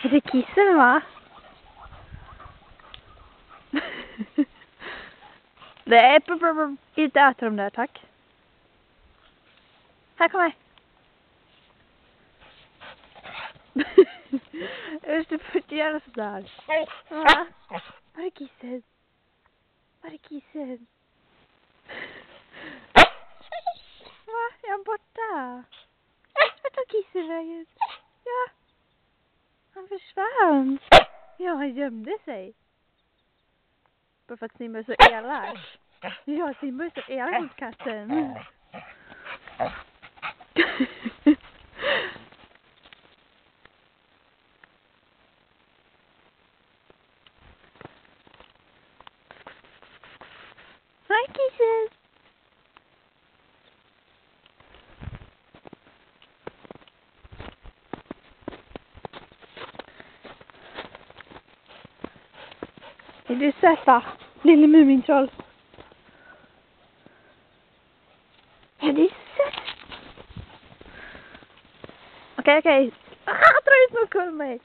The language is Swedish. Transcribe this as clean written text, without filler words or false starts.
Är det kissen, va? Nej, inte äta dem där, tack. Här, kom här. Just det, får inte göra sådär. Va? Var är kissen? Var är kissen? Va? Är han borta? Vart tog kissen vägen? Ja. Han försvann. Ja, han gömde sig. Bara för att Simba är så elak. Ja, Simba är så elak mot katten. Hej, kissen. Är du söta? Lille Mumintroll. Är du söt? Okej. Dra ut mig och kull mig.